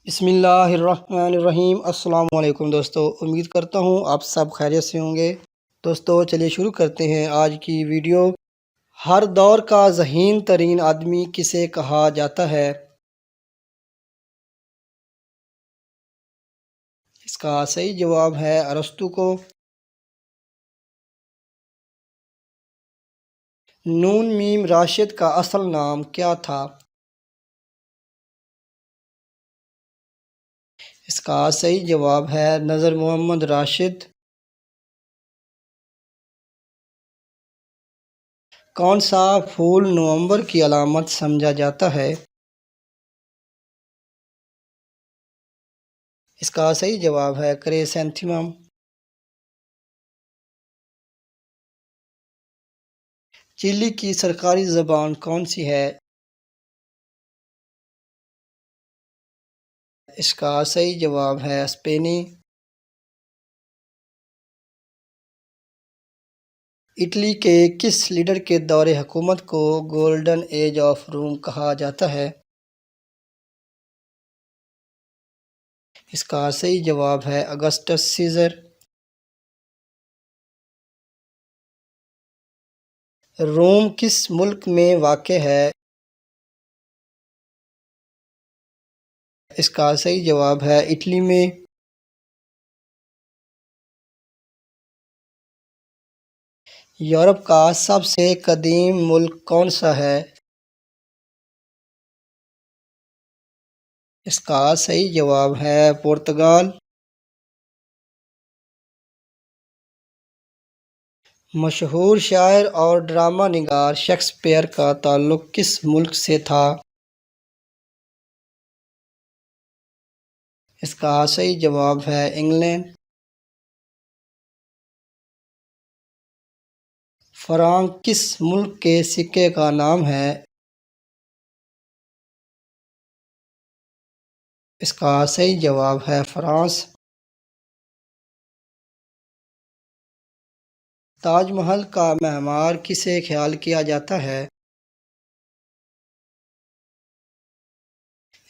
بسم اللہ الرحمن الرحیم۔ السلام علیکم دوستو، امید کرتا ہوں آپ سب خیریت سے ہوں گے۔ دوستو چلیے شروع کرتے ہیں آج کی ویڈیو۔ ہر دور کا ذہین ترین آدمی کسے کہا جاتا ہے؟ اس کا صحیح جواب ہے ارسطو کو۔ نون میم راشد کا اصل نام کیا تھا؟ اس کا صحیح جواب ہے نذر محمد راشد۔ کون سا پھول نومبر کی علامت سمجھا جاتا ہے؟ اس کا صحیح جواب ہے کریسنتھیمم۔ چلی کی سرکاری زبان کون سی ہے؟ اس کا صحیح جواب ہے اسپینی۔ اٹلی کے کس لیڈر کے دور حکومت کو گولڈن ایج آف روم کہا جاتا ہے؟ اس کا صحیح جواب ہے اگسٹس سیزر۔ روم کس ملک میں واقع ہے؟ اس کا صحیح جواب ہے اٹلی میں۔ یورپ کا سب سے قدیم ملک کون سا ہے؟ اس کا صحیح جواب ہے پرتگال۔ مشہور شاعر اور ڈرامہ نگار شیکسپیئر کا تعلق کس ملک سے تھا؟ اس کا صحیح جواب ہے انگلینڈ۔ فرانک کس ملک کے سکے کا نام ہے؟ اس کا صحیح جواب ہے فرانس۔ تاج محل کا معمار کسے خیال کیا جاتا ہے؟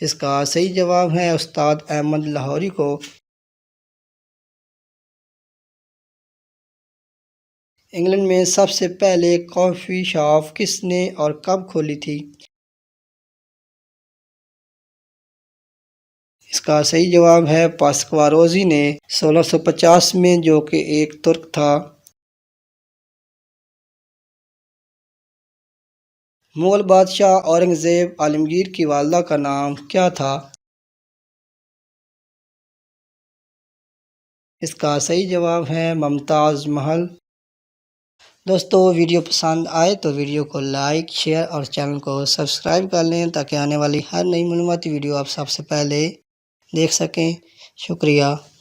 اس کا صحیح جواب ہے استاد احمد لاہوری کو۔ انگلینڈ میں سب سے پہلے کافی شاپ کس نے اور کب کھولی تھی؟ اس کا صحیح جواب ہے پاسکواروزی نے 1650 میں، جو کہ ایک ترک تھا۔ مغل بادشاہ اورنگزیب عالمگیر کی والدہ کا نام کیا تھا؟ اس کا صحیح جواب ہے ممتاز محل۔ دوستو ویڈیو پسند آئے تو ویڈیو کو لائک، شیئر اور چینل کو سبسکرائب کر لیں تاکہ آنے والی ہر نئی معلوماتی ویڈیو آپ سب سے پہلے دیکھ سکیں۔ شکریہ۔